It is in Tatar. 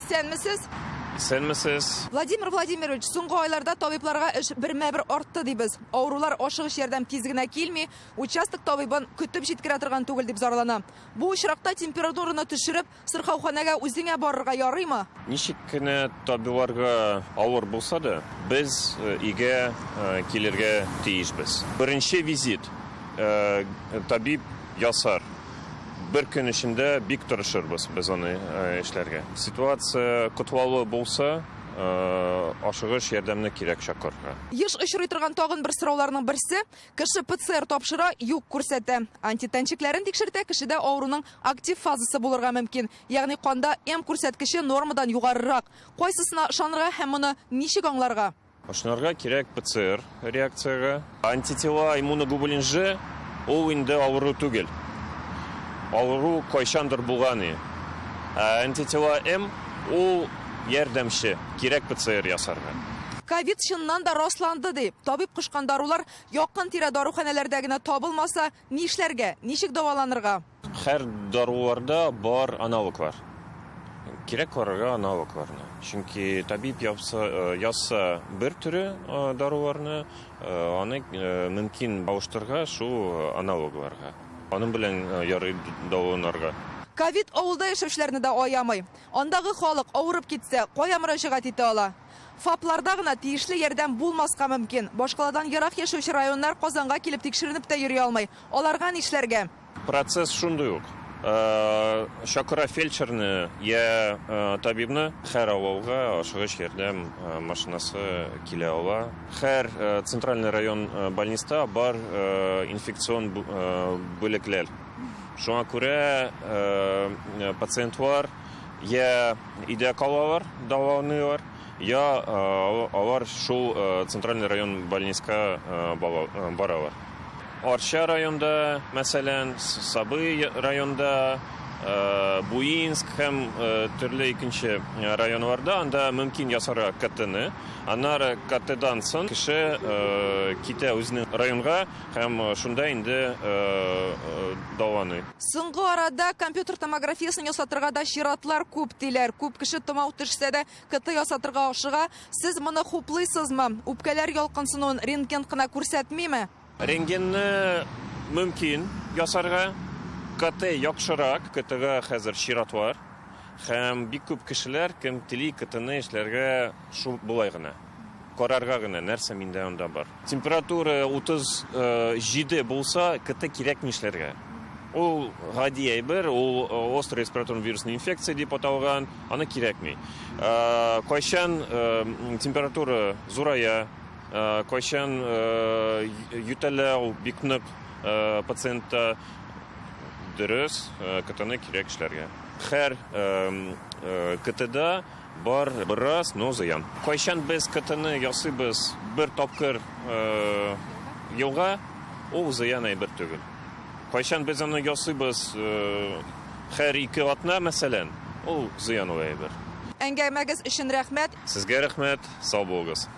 Senmisiz? Senmisiz? Vladimir Vladimirovich, so'nggi oylarda tabiblarga ish birma-bir ortdi deymiz. Avrular oshig'ish yordam tezgina kelmay, uchastik tabibin kutib yetkira turgan tugul deb zorlanam. Bu ishroqda temperaturani tushirib, sirxovxonaga o'zingga borishga yoraymi? Nishikina tabiblarga avr bo'lsa da, biz uyga kelirga tiyishmiz. Birinchi vizit tabib yasar. Bir kun içinde bik turishirmiz biz onu ishlarga. Situatsiya qutlovli bo'lsa, oshig'ish yordamni kerak shakarga. Yish uchray turgan tog'in bir so'rovlarning birisi, kishi PCR topshira yo'q ko'rsatdi. Antitanchiklarini tekshirda kishida avruning aktiv fazasi bo'lirga mumkin. Ya'ni qonda M ko'rsatkichi normadan yuqoriroq. Qaysisini ishonirga ham uni nechik anglarga? Ishonirga kerak PCR reaksiyaga. Antitela immunoglobulin G u endi avru tugil. Avru koyşandır bulgani. Antitela M o yordamchi kerak PCR yasarga. Covid shundan da rostlandı deb, tabib qishqan dorilar yoqqan tira dorixonalardagina topilmasa, nishlarga, nishik davolanirga? Har dorilarda bor analog var. Kerak ko'rga analog var. Chunki tabib yazsa bir turi dorilarni, uni mumkin bog'ishtirga shu analog varga. Onun bilan davolanarga. Covid ovulda yashovchilarni da oyamay. Ondagi xalq og'rib ketsa, qo'ya murojaat eta ola. FAPlardagina tegishli yerdan bo'lmasqa mumkin. Boshqalardan yiroq yashovchi rayonlar Qozonga kelib tekshirinib da yuriy olmay. Ularga ishlarga. Proses shunday yo'q. Shakira felcherni ya tabibni har avvalga oshig'ish yordam mashinasi kela ola. Har Центральный район больницада bor infeksion bo'laklar. Shunga ko'ra patsientlar ya uyda qoladilar, davolanilar, ya ular shu Центральный район больницаga boradilar. Arşa rayonda, masalan, Sabiy rayonda, Buinsk hem türlü ikinci rayonlarda anda mümkün yasara katını. Anar katıdan son kişi kite özünün rayonga hem şunda indi davanı. So'nggi arada kompüter tomografiyasini yasatırga da şiratlar ko'p deylar. Ko'p kishi tomog tushsa da kiti yasatırga oshiga. Siz buni xo'playsizmi? O'pkalar yolqinsini rentgen qina ko'rsatmaymi? Rentgenni mümkün yasarga. Kate yaxshiroq, katiga hozir shirat var. Ham bir ko'p kishilar kim tili katini ishlarga shu bo'laygina. Qarargagina narsa menda unda bor. Temperatura 37 bo'lsa, kati kerakmi ishlarga. U g'adiy bir, u ostroy respiratorli virusli infeksiya deb atalgan, ana kerakmi. Qachon temperatura zo'raya, qachon yutalib, biknib patsientda dürüz katını kerak ishlarga. Her katıda bor biraz nozayan. Qachon biz katını yasaymiz bir topqir yilga, u ziyana bir tugul. Qachon biz uni yasaymiz har 2 atna masalan, u ziyan bir. Engamagiz uchun rahmat. Sizga rahmat, sog' bo'linglar.